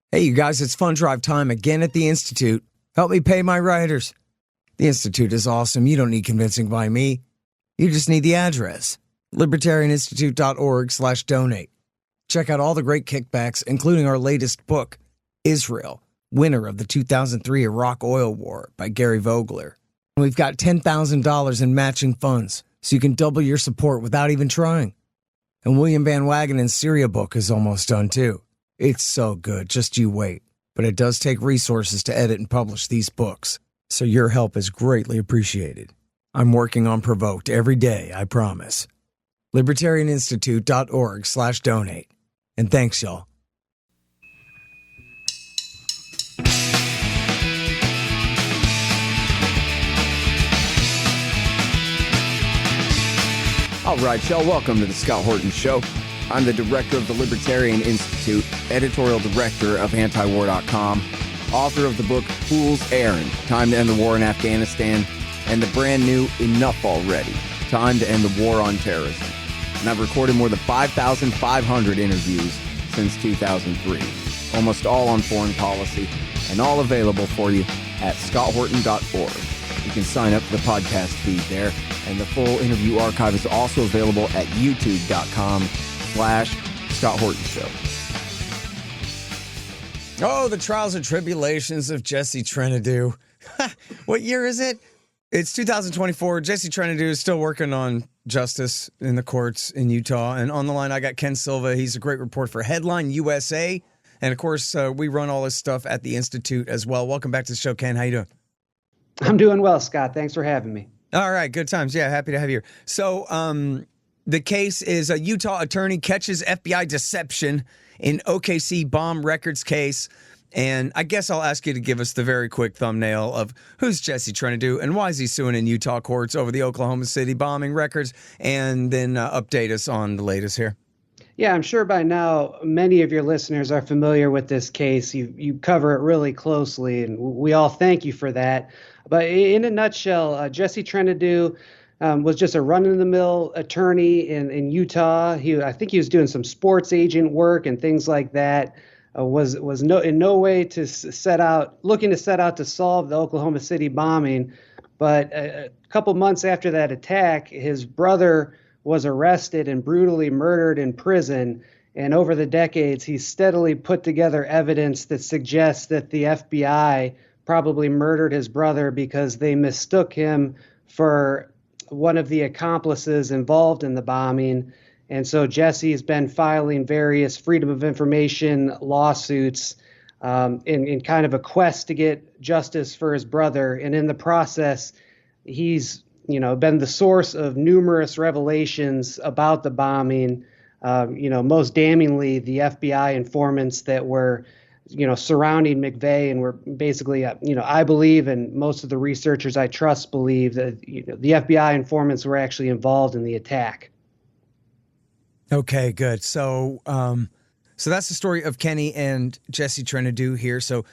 Hey, you guys, it's fund drive time again at the Institute. Help me pay my writers. The Institute is awesome. You don't need convincing by me. You just need the address. Libertarianinstitute.org/donate. Check out all the great kickbacks, including our latest book, Israel, winner of the 2003 Iraq Oil War by Gary Vogler. And we've got $10,000 in matching funds, so you can double your support without even trying. And William Van Wagenen's Syria book is almost done, too. It's so good, just you wait. But it does take resources to edit and publish these books, so your help is greatly appreciated. I'm working on Provoked every day, I promise. Libertarianinstitute.org/donate. And thanks, y'all. All right, y'all, welcome to the Scott Horton Show. I'm the director of the Libertarian Institute, editorial director of antiwar.com, author of the book Fool's Errand, Time to End the War in Afghanistan, and the brand new Enough Already, Time to End the War on Terrorism. And I've recorded more than 5,500 interviews since 2003, almost all on foreign policy, and all available for you at scotthorton.org. You can sign up for the podcast feed there, and the full interview archive is also available at youtube.com/Scott Horton Show. Oh, the trials and tribulations of Jesse Trentadue. What year is it? It's 2024. Jesse Trentadue is still working on justice in the courts in Utah. And on the line, I got Ken Silva. He's a great reporter for Headline USA. And, of course, we run all this stuff at the Institute as well. Welcome back to the show, Ken. How you doing? I'm doing well, Scott. Thanks for having me. All right. Good times. Yeah, happy to have you here. So the case is a Utah attorney catches FBI deception in OKC bomb records case. And I guess I'll ask you to give us the very quick thumbnail of who's Jesse Trentadue and why is he suing in Utah courts over the Oklahoma City bombing records, and then update us on the latest here. Yeah, I'm sure by now many of your listeners are familiar with this case. You cover it really closely, and we all thank you for that. But in a nutshell, Jesse Trentadue was just a run-of-the-mill attorney in Utah. I think he was doing some sports agent work and things like that. Was in no way looking to set out to solve the Oklahoma City bombing. But a couple months after that attack, his brother was arrested and brutally murdered in prison. And over the decades, he's steadily put together evidence that suggests that the FBI probably murdered his brother because they mistook him for one of the accomplices involved in the bombing. And so Jesse's been filing various Freedom of Information lawsuits in kind of a quest to get justice for his brother. And in the process, he's been the source of numerous revelations about the bombing. Most damningly, the FBI informants that were surrounding McVeigh and were basically, I believe, and most of the researchers I trust believe that the FBI informants were actually involved in the attack. Okay, good. So that's the story of Kenny and Jesse Trentadue here. So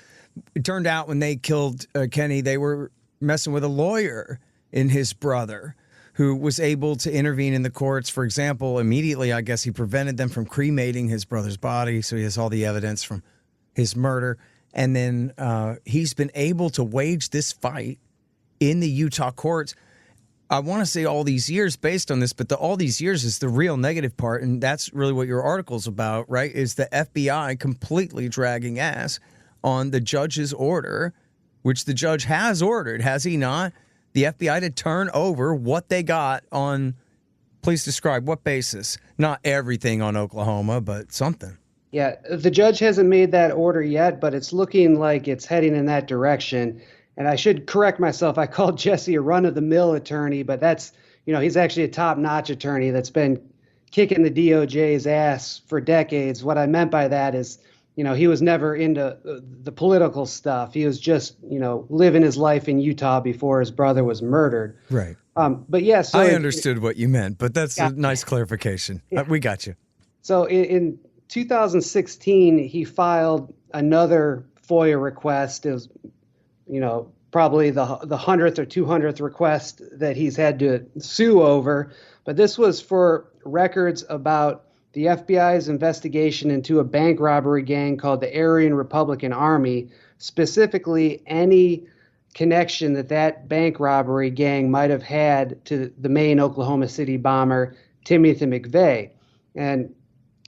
it turned out when they killed Kenny, they were messing with a lawyer in his brother who was able to intervene in the courts. For example, immediately, I guess he prevented them from cremating his brother's body. So he has all the evidence from his murder. And then he's been able to wage this fight in the Utah courts. I want to say all these years based on this, but all these years is the real negative part. And that's really what your article's about, right? Is the FBI completely dragging ass on the judge's order, which the judge has ordered, has he not? The FBI to turn over what they got on, please describe what basis? Not everything on Oklahoma, but something. Yeah, the judge hasn't made that order yet, but it's looking like it's heading in that direction. And I should correct myself. I called Jesse a run-of-the-mill attorney, but that's, he's actually a top-notch attorney that's been kicking the DOJ's ass for decades. What I meant by that is, he was never into the political stuff. He was just, living his life in Utah before his brother was murdered. Right. But yes. Yeah, I understood what you meant, but that's a nice clarification. Yeah. We got you. So in 2016, he filed another FOIA request. It was, probably the 100th or 200th request that he's had to sue over. But this was for records about the FBI's investigation into a bank robbery gang called the Aryan Republican Army, specifically any connection that that bank robbery gang might have had to the main Oklahoma City bomber, Timothy McVeigh. And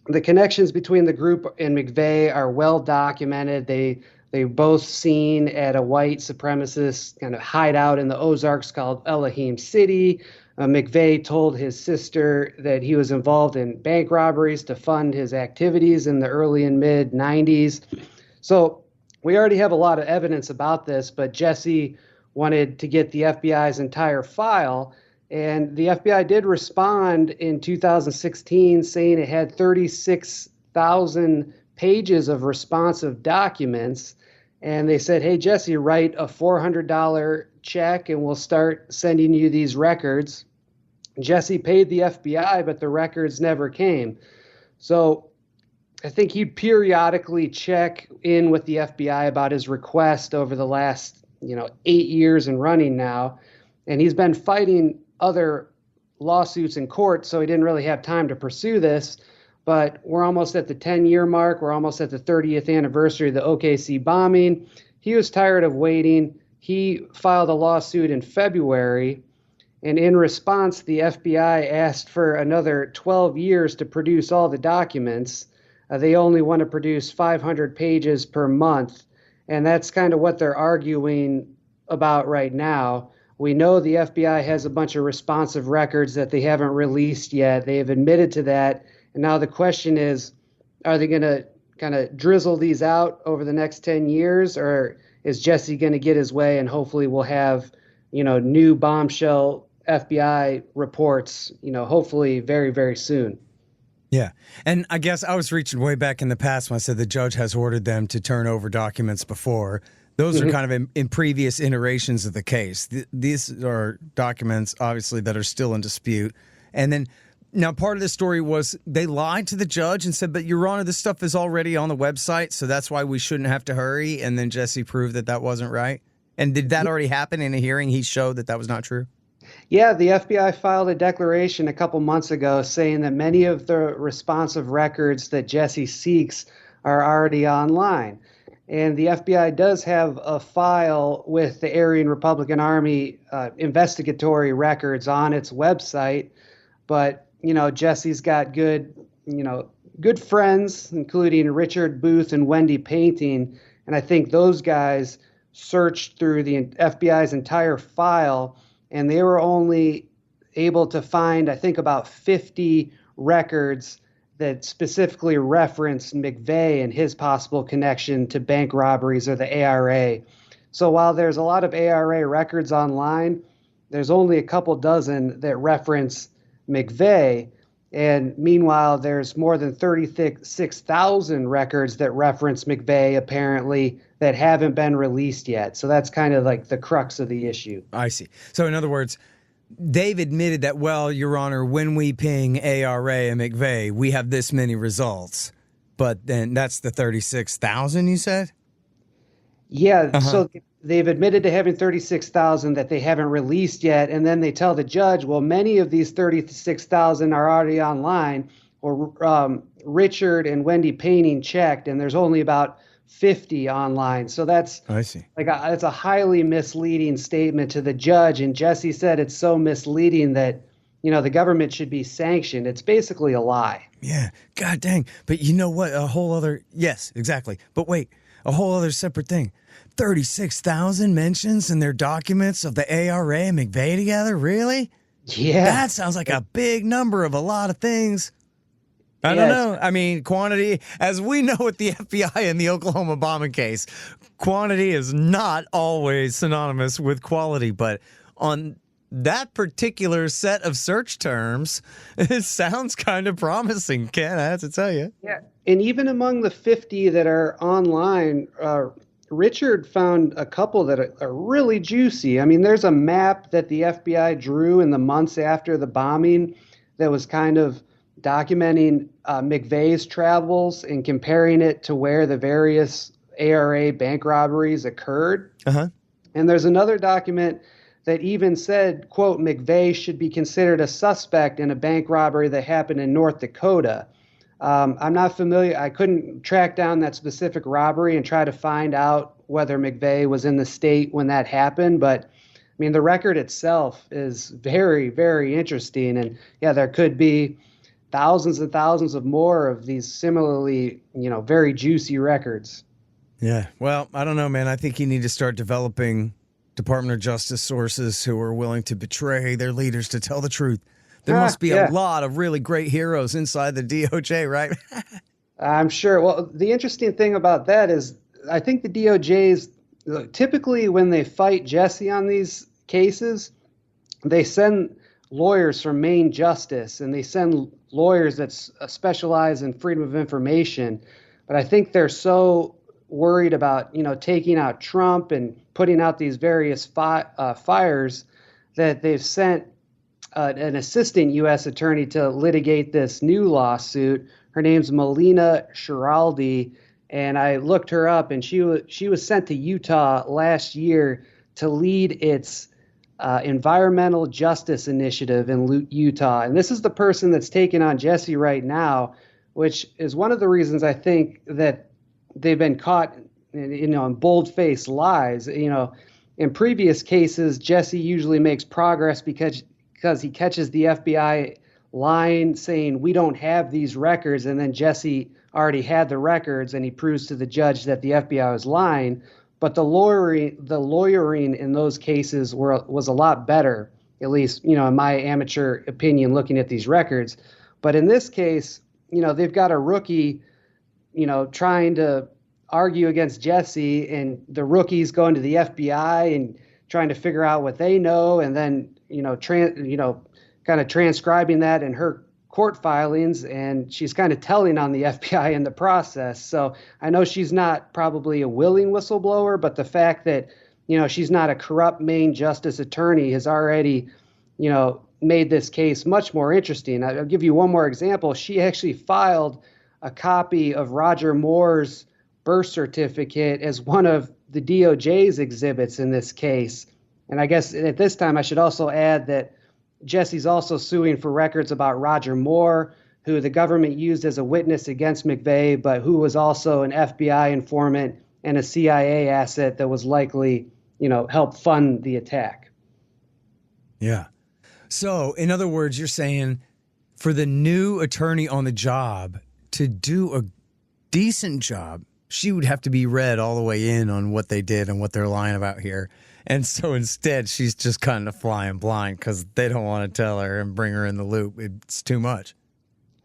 the connections between the group and McVeigh are well documented. They both seen at a white supremacist kind of hideout in the Ozarks called Elohim City. McVeigh told his sister that he was involved in bank robberies to fund his activities in the early and mid 90s. So we already have a lot of evidence about this, but Jesse wanted to get the FBI's entire file. And the FBI did respond in 2016 saying it had 36,000 pages of responsive documents. And they said, hey, Jesse, write a $400 check and we'll start sending you these records. Jesse paid the FBI, but the records never came. So I think he'd periodically check in with the FBI about his request over the last, 8 years and running now. And he's been fighting other lawsuits in court, so he didn't really have time to pursue this. But we're almost at the 10-year mark. We're almost at the 30th anniversary of the OKC bombing. He was tired of waiting. He filed a lawsuit in February. And in response, the FBI asked for another 12 years to produce all the documents. They only want to produce 500 pages per month. And that's kind of what they're arguing about right now. We know the FBI has a bunch of responsive records that they haven't released yet. They have admitted to that. And now the question is, are they going to kind of drizzle these out over the next 10 years? Or is Jesse going to get his way and hopefully we'll have, new bombshell FBI reports, hopefully very, very soon. Yeah. And I guess I was reaching way back in the past when I said the judge has ordered them to turn over documents before. Those are kind of in previous iterations of the case. These are documents, obviously, that are still in dispute. And then now part of the story was they lied to the judge and said, but Your Honor, this stuff is already on the website, so that's why we shouldn't have to hurry. And then Jesse proved that that wasn't right. And did that already happen in a hearing? He showed that that was not true? Yeah, the FBI filed a declaration a couple months ago saying that many of the responsive records that Jesse seeks are already online. And the FBI does have a file with the Aryan Republican Army investigatory records on its website. But, Jesse's got good friends, including Richard Booth and Wendy Painting. And I think those guys searched through the FBI's entire file, and they were only able to find, I think, about 50 records that specifically referenced McVeigh and his possible connection to bank robberies or the ARA. So while there's a lot of ARA records online, there's only a couple dozen that reference McVeigh. And meanwhile, there's more than 36,000 records that reference McVeigh, apparently, that haven't been released yet. So that's kind of like the crux of the issue. I see. So in other words, they've admitted that, well, Your Honor, when we ping ARA and McVeigh, we have this many results. But then that's the 36,000 you said? Yeah, So they've admitted to having 36,000 that they haven't released yet. And then they tell the judge, well, many of these 36,000 are already online. Or Richard and Wendy Painting checked, and there's only about 50 online. So that's it's a highly misleading statement to the judge. And Jesse said it's so misleading that, the government should be sanctioned. It's basically a lie. Yeah. God dang. But you know what? Yes, exactly. But wait, a whole other separate thing. 36,000 mentions in their documents of the ARA and McVeigh together? Really? Yeah. That sounds like a big number of a lot of things. I don't know. I mean, quantity, as we know with the FBI in the Oklahoma bombing case, quantity is not always synonymous with quality. But on that particular set of search terms, it sounds kind of promising, Ken, I have to tell you. Yeah. And even among the 50 that are online, Richard found a couple that are really juicy. I mean, there's a map that the FBI drew in the months after the bombing that was kind of documenting McVeigh's travels and comparing it to where the various ARA bank robberies occurred. And there's another document that even said, quote, McVeigh should be considered a suspect in a bank robbery that happened in North Dakota. I'm not familiar. I couldn't track down that specific robbery and try to find out whether McVeigh was in the state when that happened. But I mean, the record itself is very, very interesting. And yeah, there could be thousands and thousands of more of these similarly, very juicy records. Yeah. Well, I don't know, man. I think you need to start developing Department of Justice sources who are willing to betray their leaders to tell the truth. There must be a lot of really great heroes inside the DOJ, right? I'm sure. Well, the interesting thing about that is I think the DOJ's typically when they fight Jesse on these cases, they send lawyers from Main Justice and they send lawyers that specialize in freedom of information. But I think they're so worried about, taking out Trump and putting out these various fires that they've sent an assistant U.S. attorney to litigate this new lawsuit. Her name's Melina Schiraldi, and I looked her up, and she was sent to Utah last year to lead its environmental justice initiative in Utah. And this is the person that's taking on Jesse right now, which is one of the reasons I think that they've been caught, in bold-faced lies. In previous cases, Jesse usually makes progress because he catches the FBI lying, saying we don't have these records, and then Jesse already had the records, and he proves to the judge that the FBI was lying. But the lawyering in those cases was a lot better, at least in my amateur opinion, looking at these records. But in this case, they've got a rookie, trying to argue against Jesse, and the rookie's going to the FBI and trying to figure out what they know, and then kind of transcribing that in her court filings, and she's kind of telling on the FBI in the process. So I know she's not probably a willing whistleblower, but the fact that, she's not a corrupt Main Justice attorney has already, made this case much more interesting. I'll give you one more example. She actually filed a copy of Roger Moore's birth certificate as one of the DOJ's exhibits in this case. And I guess at this time, I should also add that Jesse's also suing for records about Roger Moore, who the government used as a witness against McVeigh, but who was also an FBI informant and a CIA asset that was likely, helped fund the attack. Yeah. So, in other words, you're saying for the new attorney on the job to do a decent job, she would have to be read all the way in on what they did and what they're lying about here. And so instead, she's just kind of flying blind because they don't want to tell her and bring her in the loop. It's too much.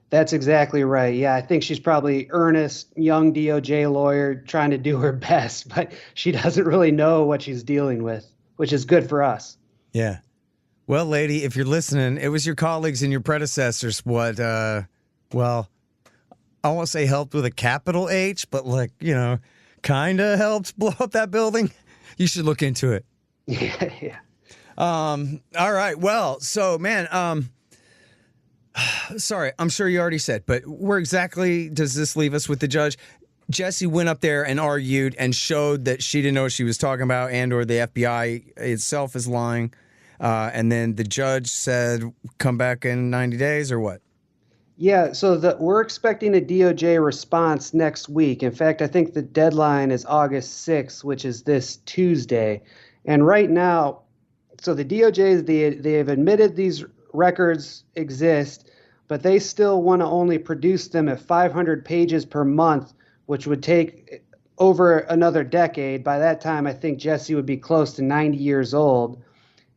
That's exactly right. Yeah, I think she's probably earnest, young DOJ lawyer trying to do her best, but she doesn't really know what she's dealing with, which is good for us. Yeah. Well, lady, if you're listening, it was your colleagues and your predecessors what, I won't say helped with a capital H, but kind of helped blow up that building. You should look into it. Yeah. All right. Well, so, man, sorry, I'm sure you already said, but where exactly does this leave us with the judge? Jesse went up there and argued and showed that she didn't know what she was talking about and or the FBI itself is lying. And then the judge said, come back in 90 days or what? Yeah, so we're expecting a DOJ response next week. In fact, I think the deadline is August 6th, which is this Tuesday. And right now, so the DOJ, they have admitted these records exist, but they still want to only produce them at 500 pages per month, which would take over another decade. By that time, I think Jesse would be close to 90 years old.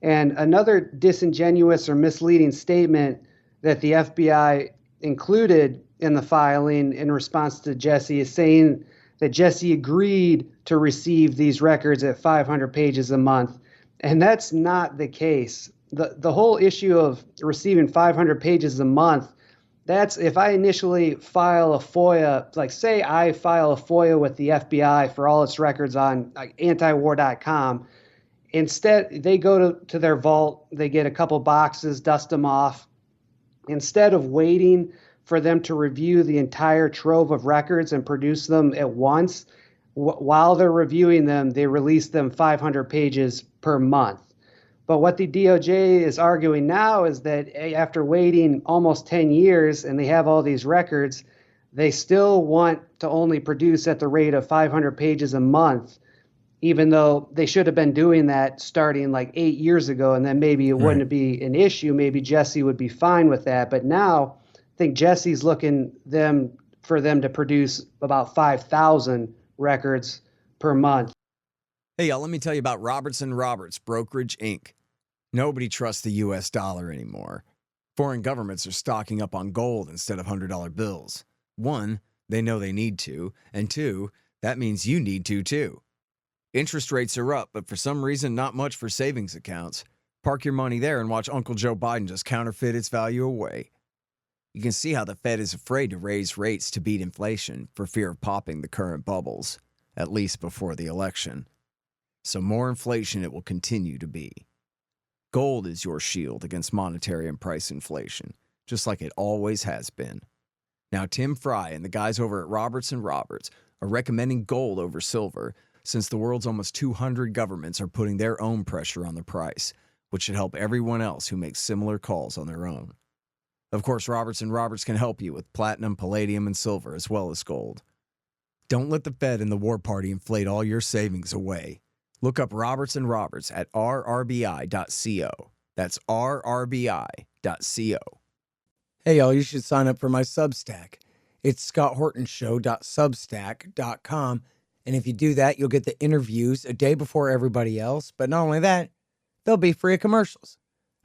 And another disingenuous or misleading statement that the FBI included in the filing in response to Jesse is saying that Jesse agreed to receive these records at 500 pages a month. And that's not the case. The whole issue of receiving 500 pages a month, that's if I initially file a FOIA, like say I file a FOIA with the FBI for all its records on antiwar.com. Instead, they go to their vault, they get a couple boxes, dust them off. Instead of waiting for them to review the entire trove of records and produce them at once, while they're reviewing them, they release them 500 pages per month. But what the DOJ is arguing now is that after waiting almost 10 years and they have all these records, they still want to only produce at the rate of 500 pages a month, even though they should have been doing that starting like 8 years ago, and then maybe it wouldn't be an issue. Maybe Jesse would be fine with that. But now I think Jesse's looking for them to produce about 5,000 records per month. Hey, y'all, let me tell you about Robertson Roberts Brokerage, Inc. Nobody trusts the U.S. dollar anymore. Foreign governments are stocking up on gold instead of $100 bills. One, they know they need to, and two, that means you need to too. Interest rates are up, but for some reason, not much for savings accounts. Park your money there and watch Uncle Joe Biden just counterfeit its value away. You can see how the Fed is afraid to raise rates to beat inflation for fear of popping the current bubbles, at least before the election. So more inflation it will continue to be. Gold is your shield against monetary and price inflation, just like it always has been. Now, Tim Fry and the guys over at Robertson Roberts are recommending gold over silver since the world's almost 200 governments are putting their own pressure on the price, which should help everyone else who makes similar calls on their own. Of course, Robertson Roberts can help you with platinum, palladium, and silver, as well as gold. Don't let the Fed and the war party inflate all your savings away. Look up Robertson Roberts at rrbi.co. That's rrbi.co. Hey, y'all, you should sign up for my Substack. It's scotthortonshow.substack.com. And if you do that, you'll get the interviews a day before everybody else. But not only that, they'll be free of commercials.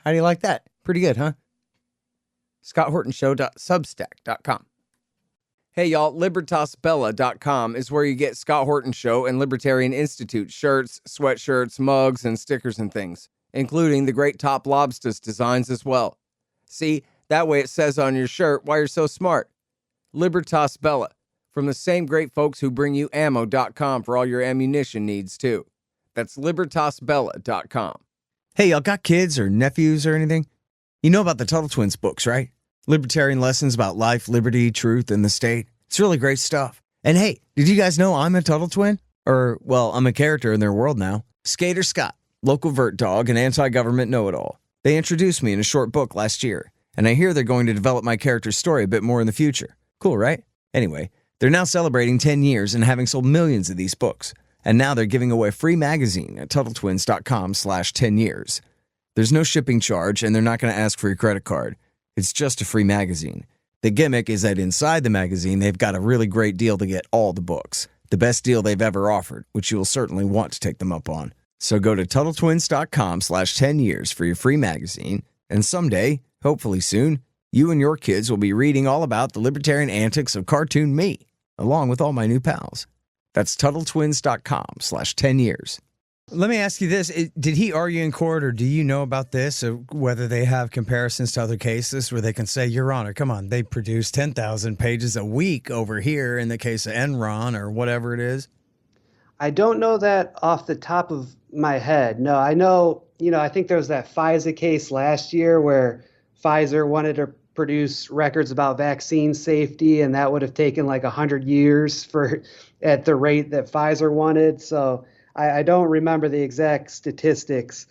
How do you like that? Pretty good, huh? scotthortonshow.substack.com. Hey, y'all, libertasbella.com is where you get Scott Horton Show and Libertarian Institute shirts, sweatshirts, mugs, and stickers and things, including the great Top Lobsters designs as well. See, that way it says on your shirt why you're so smart. Libertas Bella, from the same great folks who bring you ammo.com for all your ammunition needs, too. That's libertasbella.com. Hey, y'all got kids or nephews or anything? You know about the Tuttle Twins books, right? Libertarian lessons about life, liberty, truth, and the state. It's really great stuff. And hey, did you guys know I'm a Tuttle Twin? Or, well, I'm a character in their world now. Skater Scott, local vert dog and anti-government know-it-all. They introduced me in a short book last year, and I hear they're going to develop my character's story a bit more in the future. Cool, right? Anyway, they're now celebrating 10 years and having sold millions of these books. And now they're giving away a free magazine at TuttleTwins.com/10years. There's no shipping charge, and they're not going to ask for your credit card. It's just a free magazine. The gimmick is that inside the magazine, they've got a really great deal to get all the books. The best deal they've ever offered, which you will certainly want to take them up on. So go to TuttleTwins.com/10years for your free magazine, and someday, hopefully soon, you and your kids will be reading all about the libertarian antics of cartoon me, along with all my new pals. That's TuttleTwins.com/10years. Let me ask you this. Did he argue in court, or do you know about this, or whether they have comparisons to other cases where they can say, Your Honor, come on, they produce 10,000 pages a week over here in the case of Enron or whatever it is? I don't know that off the top of my head. No, I know, I think there was that FISA case last year where Pfizer wanted to produce records about vaccine safety, and that would have taken like 100 years at the rate that Pfizer wanted. So I don't remember the exact statistics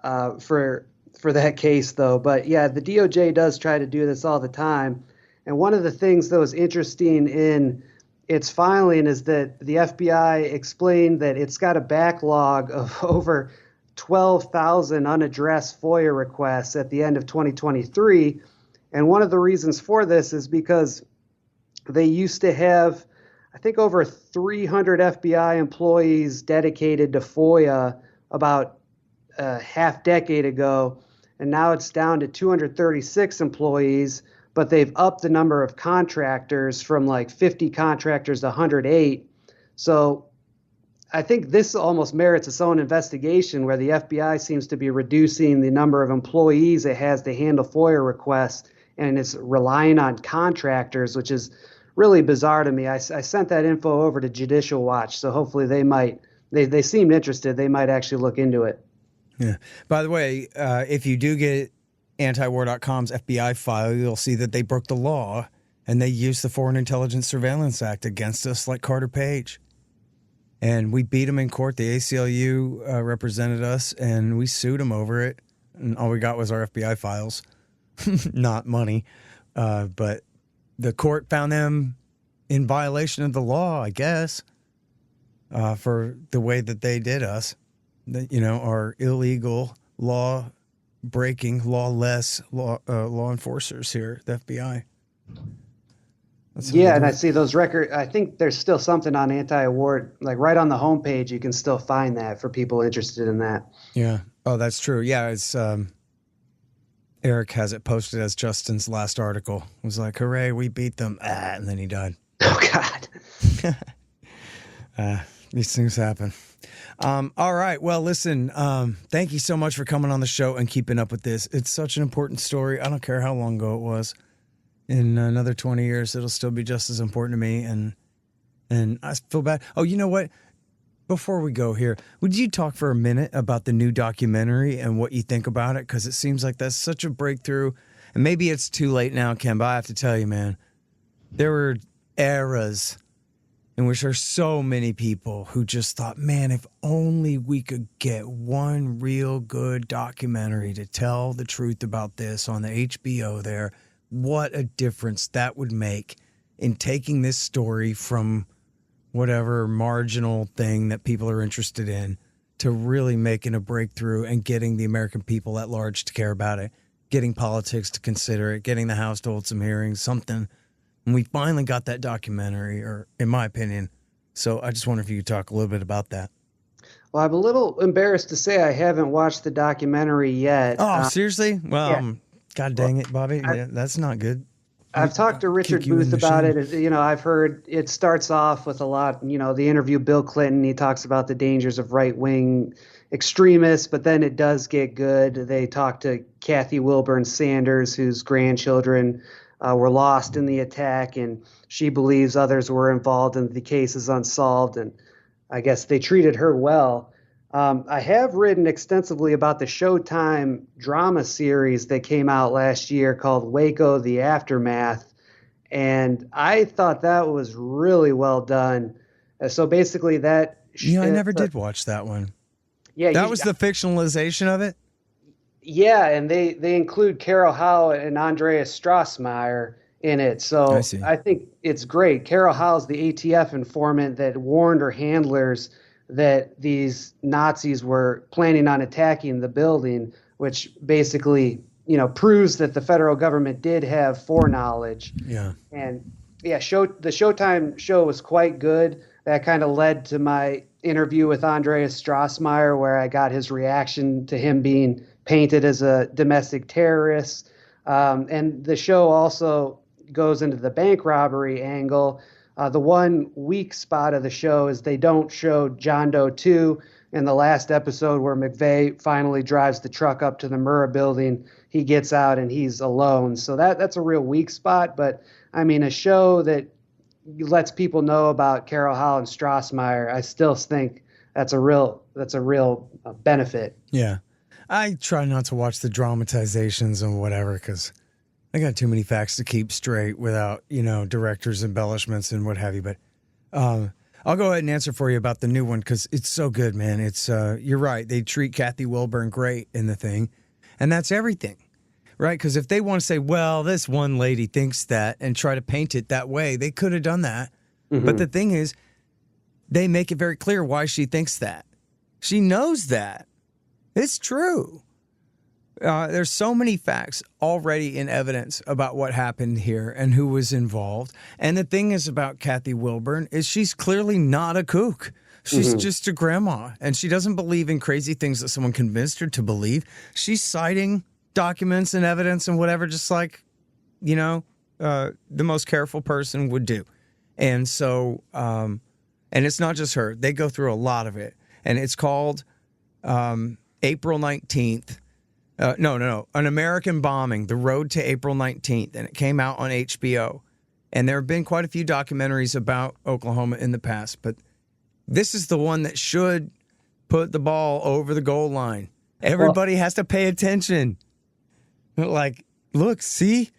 for that case, though. But yeah, the DOJ does try to do this all the time. And one of the things that was interesting in its filing is that the FBI explained that it's got a backlog of over 12,000 unaddressed FOIA requests at the end of 2023. And one of the reasons for this is because they used to have, I think, over 300 FBI employees dedicated to FOIA about a half decade ago, and now it's down to 236 employees, but they've upped the number of contractors from like 50 contractors to 108. So I think this almost merits its own investigation, where the FBI seems to be reducing the number of employees it has to handle FOIA requests, and it's relying on contractors, which is really bizarre to me. I sent that info over to Judicial Watch, so hopefully they seemed interested. They might actually look into it. Yeah. By the way, if you do get antiwar.com's FBI file, you'll see that they broke the law and they used the Foreign Intelligence Surveillance Act against us like Carter Page. And we beat them in court. The ACLU represented us, and we sued them over it. And all we got was our FBI files, not money. But the court found them in violation of the law, I guess, for the way that they did us, that, are illegal lawless law enforcers here, the FBI. Yeah, and I see those records. I think there's still something on anti-award, like right on the homepage. You can still find that for people interested in that. Yeah. Oh, that's true. Yeah, it's Eric has it posted as Justin's last article. It was like, hooray, we beat them. And then he died. Oh, God. These things happen. All right. Well, listen, thank you so much for coming on the show and keeping up with this. It's such an important story. I don't care how long ago it was. In another 20 years, it'll still be just as important to me. And I feel bad. Oh, you know what? Before we go here, would you talk for a minute about the new documentary and what you think about it? Because it seems like that's such a breakthrough. And maybe it's too late now, Ken, but I have to tell you, man, there were eras in which there's so many people who just thought, man, if only we could get one real good documentary to tell the truth about this on the HBO there, what a difference that would make in taking this story from whatever marginal thing that people are interested in to really making a breakthrough and getting the American people at large to care about it, getting politics to consider it, getting the House to hold some hearings, something. And we finally got that documentary, or in my opinion. So I just wonder if you could talk a little bit about that. Well, I'm a little embarrassed to say I haven't watched the documentary yet. Oh, seriously? Well, yeah. God dang it, Bobby. That's not good. I've talked to Richard Booth about it. I've heard it starts off with a lot, the interview Bill Clinton, he talks about the dangers of right-wing extremists, but then it does get good. They talk to Kathy Wilburn Sanders, whose grandchildren were lost in the attack, and she believes others were involved and the case is unsolved, and I guess they treated her well. I have written extensively about the Showtime drama series that came out last year called Waco: The Aftermath, and I thought that was really well done. So basically that... I never did watch that one. Yeah, that was the fictionalization of it? Yeah, and they include Carol Howe and Andreas Strassmeyer in it. So I think it's great. Carol Howe's the ATF informant that warned her handlers that these Nazis were planning on attacking the building, which basically, proves that the federal government did have foreknowledge. Yeah. And yeah, the Showtime show was quite good. That kind of led to my interview with Andreas Strassmeyer, where I got his reaction to him being painted as a domestic terrorist. And the show also goes into the bank robbery angle. The one weak spot of the show is they don't show John Doe 2 in the last episode where McVeigh finally drives the truck up to the Murrah building. He gets out and he's alone. So that's a real weak spot. But, I mean, a show that lets people know about Carol Howe and Strassmeyer, I still think that's a real benefit. Yeah. I try not to watch the dramatizations and whatever because I got too many facts to keep straight without, director's embellishments and what have you. But I'll go ahead and answer for you about the new one because it's so good, man. It's you're right. They treat Kathy Wilburn great in the thing, and that's everything, right? Because if they want to say, well, this one lady thinks that and try to paint it that way, they could have done that. Mm-hmm. But the thing is, they make it very clear why she thinks that. She knows that. It's true. There's so many facts already in evidence about what happened here and who was involved. And the thing is about Kathy Wilburn is she's clearly not a kook. She's just a grandma, and she doesn't believe in crazy things that someone convinced her to believe. She's citing documents and evidence and whatever, just like, the most careful person would do. And so, and it's not just her. They go through a lot of it. And it's called April 19th. No. An American Bombing, The Road to April 19th. And it came out on HBO. And there have been quite a few documentaries about Oklahoma in the past. But this is the one that should put the ball over the goal line. Everybody has to pay attention. Like, look, see?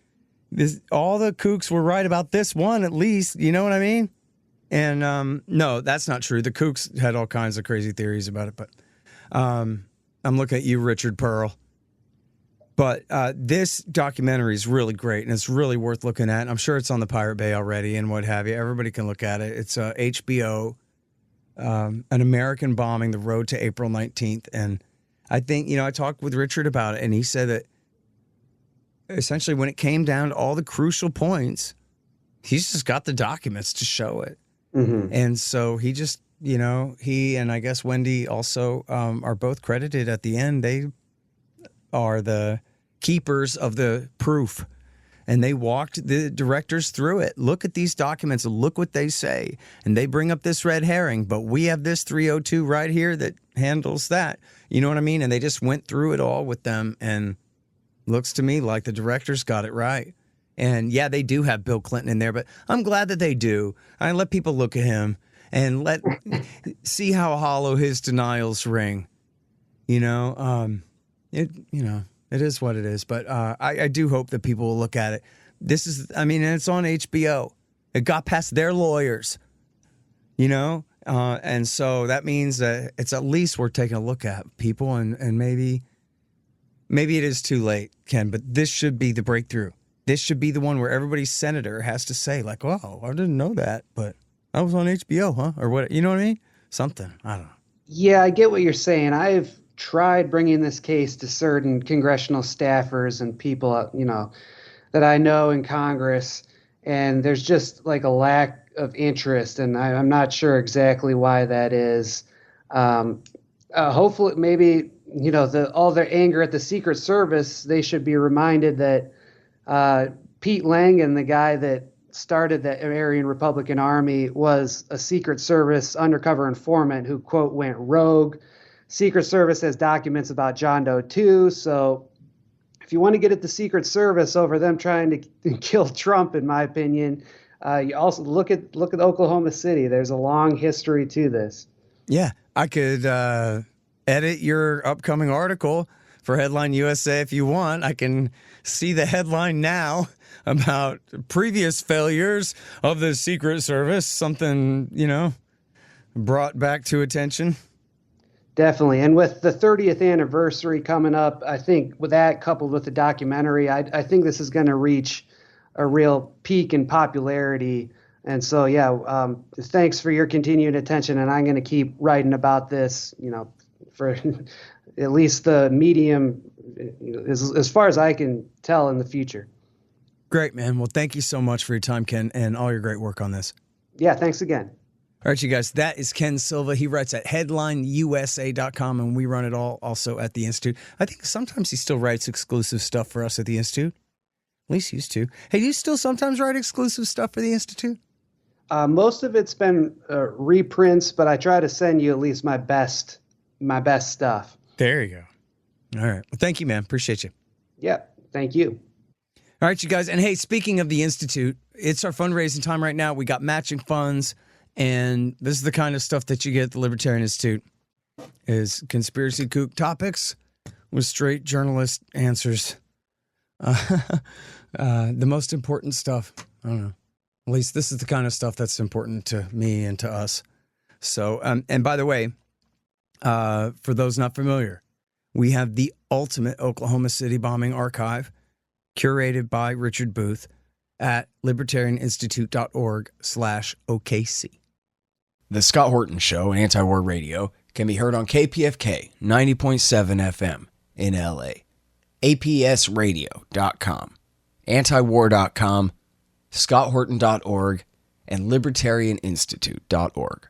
All the kooks were right about this one, at least. You know what I mean? And no, that's not true. The kooks had all kinds of crazy theories about it. But I'm looking at you, Richard Pearl. But this documentary is really great, and it's really worth looking at. I'm sure it's on the Pirate Bay already and what have you. Everybody can look at it. It's HBO, An American Bombing, The Road to April 19th. And I think, I talked with Richard about it, and he said that essentially when it came down to all the crucial points, he's just got the documents to show it. Mm-hmm. And so he just, he and I guess Wendy also are both credited at the end. They are the keepers of the proof, and they walked the directors through it. Look at these documents, look what they say, and they bring up this red herring, but we have this 302 right here that handles that. You know what I mean? And they just went through it all with them, and looks to me like the directors got it right. And yeah, they do have Bill Clinton in there, but I'm glad that they do. I let people look at him and see how hollow his denials ring. It is what it is, but I do hope that people will look at it. And it's on HBO. It got past their lawyers, and so that means that it's at least worth taking a look at, people, and maybe it is too late, Ken, but this should be the breakthrough. This should be the one where everybody's senator has to say, like, "Oh, I didn't know that, but I was on HBO, huh?" Or what? You know what I mean? Something. I don't know. Yeah, I get what you're saying. I've tried bringing this case to certain congressional staffers and people, that I know in Congress, and there's just like a lack of interest, and I'm not sure exactly why that is. Hopefully, maybe, all their anger at the Secret Service, they should be reminded that Pete Langen, the guy that started the Aryan Republican Army, was a Secret Service undercover informant who, quote, went rogue. Secret Service has documents about John Doe too. So if you want to get at the Secret Service over them trying to kill Trump, in my opinion, you also look at Oklahoma City. There's a long history to this. Yeah, I could edit your upcoming article for Headline USA if you want. I can see the headline now about previous failures of the Secret Service, something, brought back to attention. Definitely. And with the 30th anniversary coming up, I think with that coupled with the documentary, I think this is going to reach a real peak in popularity. And so, thanks for your continued attention. And I'm going to keep writing about this, for at least the medium, as far as I can tell, in the future. Great, man. Well, thank you so much for your time, Ken, and all your great work on this. Yeah, thanks again. All right, you guys, that is Ken Silva. He writes at headlineusa.com, and we run it all also at the Institute. I think sometimes he still writes exclusive stuff for us at the Institute. At least he used to. Hey, do you still sometimes write exclusive stuff for the Institute? Most of it's been reprints, but I try to send you at least my best stuff. There you go. All right. Well, thank you, man. Appreciate you. Yeah, thank you. All right, you guys. And hey, speaking of the Institute, it's our fundraising time right now. We got matching funds, and this is the kind of stuff that you get at the Libertarian Institute, is conspiracy kook topics with straight journalist answers. The most important stuff. I don't know. At least this is the kind of stuff that's important to me and to us. So, and by the way, for those not familiar, we have the ultimate Oklahoma City bombing archive curated by Richard Booth at libertarianinstitute.org/OKC. The Scott Horton Show and Anti-War Radio can be heard on KPFK 90.7 FM in LA, APSradio.com, antiwar.com, scotthorton.org, and libertarianinstitute.org.